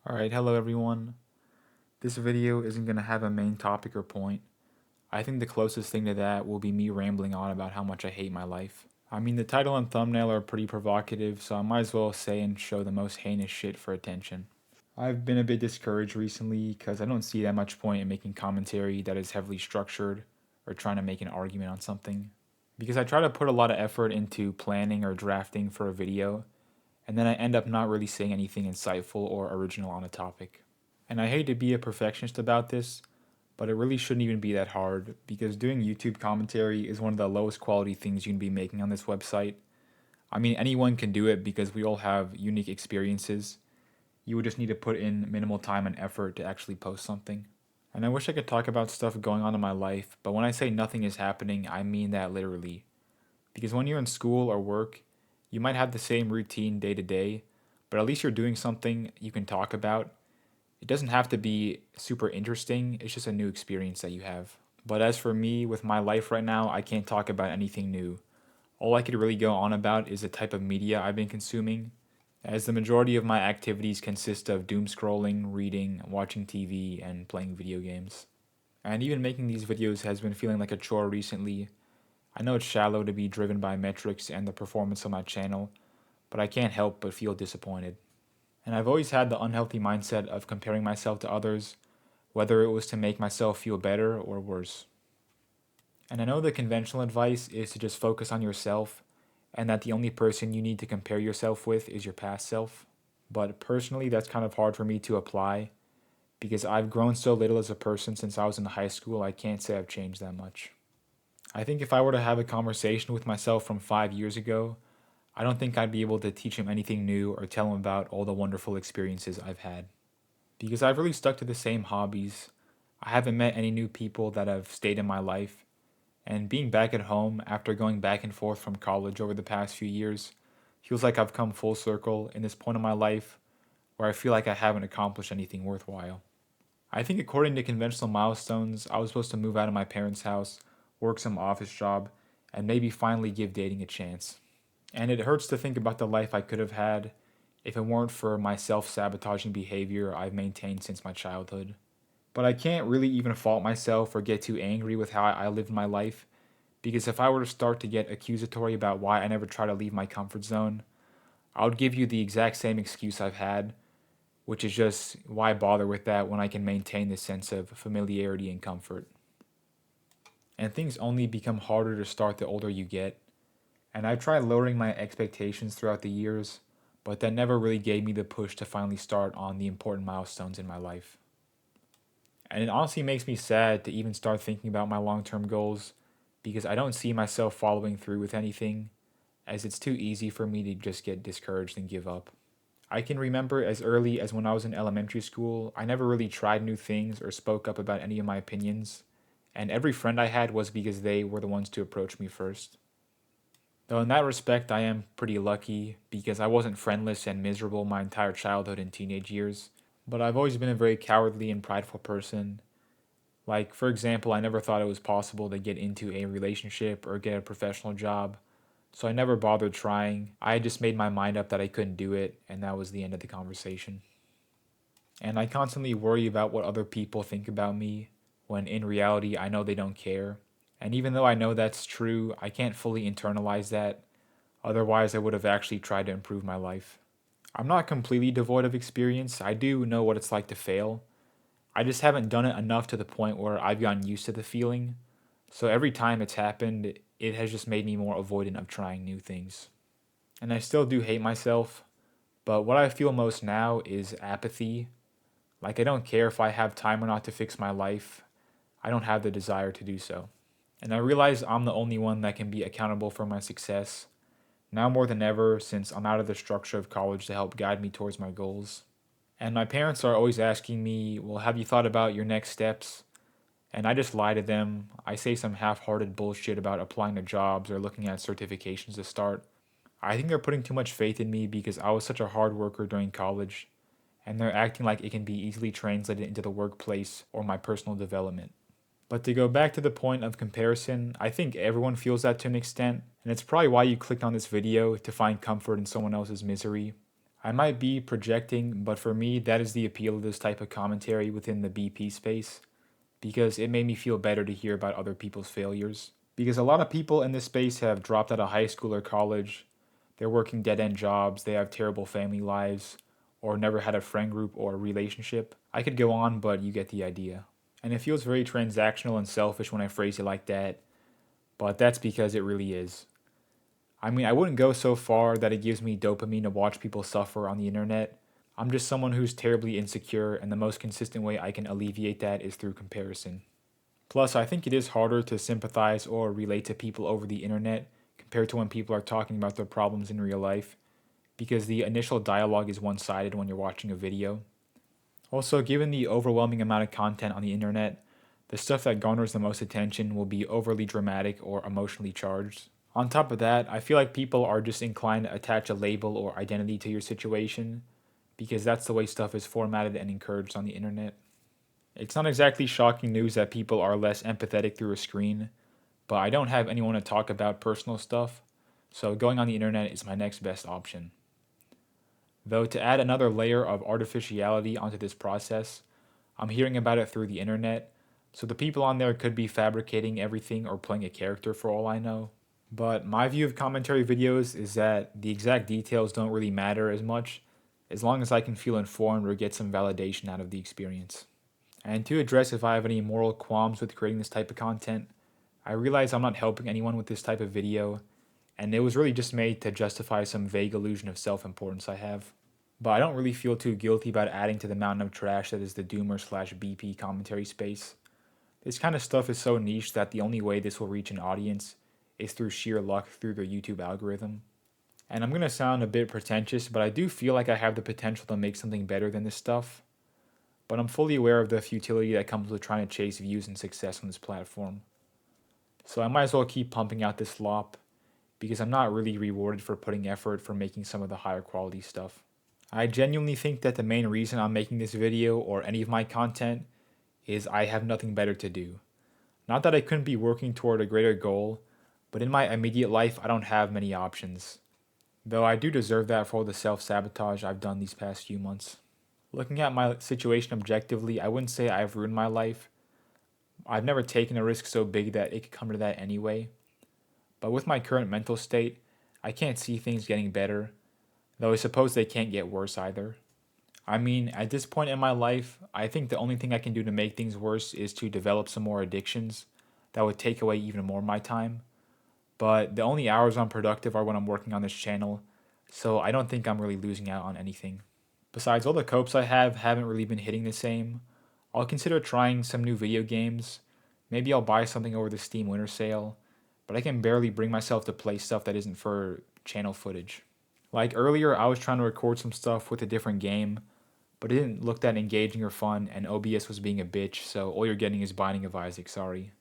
Alright, hello everyone. This video isn't going to have a main topic or point. I think the closest thing to that will be me rambling on about how much I hate my life. I mean, the title and thumbnail are pretty provocative, so I might as well say and show the most heinous shit for attention. I've been a bit discouraged recently because I don't see that much point in making commentary that is heavily structured or trying to make an argument on something. Because I try to put a lot of effort into planning or drafting for a video, and then I end up not really saying anything insightful or original on a topic. And I hate to be a perfectionist about this, but it really shouldn't even be that hard because doing YouTube commentary is one of the lowest quality things you can be making on this website. I mean, anyone can do it because we all have unique experiences. You would just need to put in minimal time and effort to actually post something. And I wish I could talk about stuff going on in my life, but when I say nothing is happening, I mean that literally. Because when you're in school or work, you might have the same routine day to day, but at least you're doing something you can talk about. It doesn't have to be super interesting, it's just a new experience that you have. But as for me, with my life right now, I can't talk about anything new. All I could really go on about is the type of media I've been consuming, as the majority of my activities consist of doom scrolling, reading, watching TV, and playing video games. And even making these videos has been feeling like a chore recently. I know it's shallow to be driven by metrics and the performance of my channel, but I can't help but feel disappointed. And I've always had the unhealthy mindset of comparing myself to others, whether it was to make myself feel better or worse. And I know the conventional advice is to just focus on yourself and that the only person you need to compare yourself with is your past self. But personally, that's kind of hard for me to apply because I've grown so little as a person since I was in high school, I can't say I've changed that much. I think if I were to have a conversation with myself from 5 years ago, I don't think I'd be able to teach him anything new or tell him about all the wonderful experiences I've had. Because I've really stuck to the same hobbies. I haven't met any new people that have stayed in my life. And being back at home after going back and forth from college over the past few years feels like I've come full circle in this point of my life where I feel like I haven't accomplished anything worthwhile. I think according to conventional milestones, I was supposed to move out of my parents' house, work some office job, and maybe finally give dating a chance. And it hurts to think about the life I could have had if it weren't for my self sabotaging behavior I've maintained since my childhood. But I can't really even fault myself or get too angry with how I lived my life, because if I were to start to get accusatory about why I never try to leave my comfort zone, I would give you the exact same excuse I've had, which is just why bother with that when I can maintain this sense of familiarity and comfort. And things only become harder to start the older you get. And I've tried lowering my expectations throughout the years, but that never really gave me the push to finally start on the important milestones in my life. And it honestly makes me sad to even start thinking about my long term goals because I don't see myself following through with anything, as it's too easy for me to just get discouraged and give up. I can remember as early as when I was in elementary school, I never really tried new things or spoke up about any of my opinions, and every friend I had was because they were the ones to approach me first. Though in that respect, I am pretty lucky because I wasn't friendless and miserable my entire childhood and teenage years. But I've always been a very cowardly and prideful person. Like, for example, I never thought it was possible to get into a relationship or get a professional job, so I never bothered trying. I just made my mind up that I couldn't do it, and that was the end of the conversation. And I constantly worry about what other people think about me, when in reality, I know they don't care. And even though I know that's true, I can't fully internalize that. Otherwise, I would have actually tried to improve my life. I'm not completely devoid of experience. I do know what it's like to fail. I just haven't done it enough to the point where I've gotten used to the feeling. So every time it's happened, it has just made me more avoidant of trying new things. And I still do hate myself, but what I feel most now is apathy. Like, I don't care if I have time or not to fix my life, I don't have the desire to do so. And I realize I'm the only one that can be accountable for my success, now more than ever since I'm out of the structure of college to help guide me towards my goals. And my parents are always asking me, well, have you thought about your next steps? And I just lie to them. I say some half hearted bullshit about applying to jobs or looking at certifications to start. I think they're putting too much faith in me because I was such a hard worker during college, and they're acting like it can be easily translated into the workplace or my personal development. But to go back to the point of comparison, I think everyone feels that to an extent, and it's probably why you clicked on this video to find comfort in someone else's misery. I might be projecting, but for me, that is the appeal of this type of commentary within the BP space, because it made me feel better to hear about other people's failures. Because a lot of people in this space have dropped out of high school or college, they're working dead end jobs, they have terrible family lives, or never had a friend group or a relationship. I could go on, but you get the idea. And it feels very transactional and selfish when I phrase it like that, but that's because it really is. I mean, I wouldn't go so far that it gives me dopamine to watch people suffer on the internet. I'm just someone who's terribly insecure, and the most consistent way I can alleviate that is through comparison. Plus, I think it is harder to sympathize or relate to people over the internet compared to when people are talking about their problems in real life, because the initial dialogue is one sided when you're watching a video. Also, given the overwhelming amount of content on the internet, the stuff that garners the most attention will be overly dramatic or emotionally charged. On top of that, I feel like people are just inclined to attach a label or identity to your situation because that's the way stuff is formatted and encouraged on the internet. It's not exactly shocking news that people are less empathetic through a screen, but I don't have anyone to talk about personal stuff, so going on the internet is my next best option. Though, to add another layer of artificiality onto this process, I'm hearing about it through the internet, so the people on there could be fabricating everything or playing a character for all I know. But my view of commentary videos is that the exact details don't really matter as much as long as I can feel informed or get some validation out of the experience. And to address if I have any moral qualms with creating this type of content, I realize I'm not helping anyone with this type of video, and it was really just made to justify some vague illusion of self importance I have. But I don't really feel too guilty about adding to the mountain of trash that is the Doomer slash BP commentary space. This kind of stuff is so niche that the only way this will reach an audience is through sheer luck through the YouTube algorithm. And I'm gonna sound a bit pretentious, but I do feel like I have the potential to make something better than this stuff. But I'm fully aware of the futility that comes with trying to chase views and success on this platform. So I might as well keep pumping out this slop because I'm not really rewarded for putting effort for making some of the higher quality stuff. I genuinely think that the main reason I'm making this video or any of my content is I have nothing better to do. Not that I couldn't be working toward a greater goal, but in my immediate life, I don't have many options. Though I do deserve that for all the self sabotage I've done these past few months. Looking at my situation objectively, I wouldn't say I've ruined my life. I've never taken a risk so big that it could come to that anyway. But with my current mental state, I can't see things getting better, though I suppose they can't get worse either. I mean, at this point in my life, I think the only thing I can do to make things worse is to develop some more addictions that would take away even more of my time. But the only hours I'm productive are when I'm working on this channel, so I don't think I'm really losing out on anything. Besides, all the copes I have haven't really been hitting the same. I'll consider trying some new video games. Maybe I'll buy something over the Steam Winter Sale, but I can barely bring myself to play stuff that isn't for channel footage. Like earlier, I was trying to record some stuff with a different game, but it didn't look that engaging or fun, and OBS was being a bitch, so all you're getting is Binding of Isaac, sorry.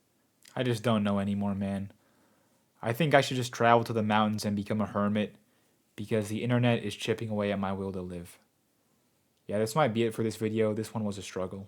I just don't know anymore, man. I think I should just travel to the mountains and become a hermit, because the internet is chipping away at my will to live. Yeah, this might be it for this video. This one was a struggle.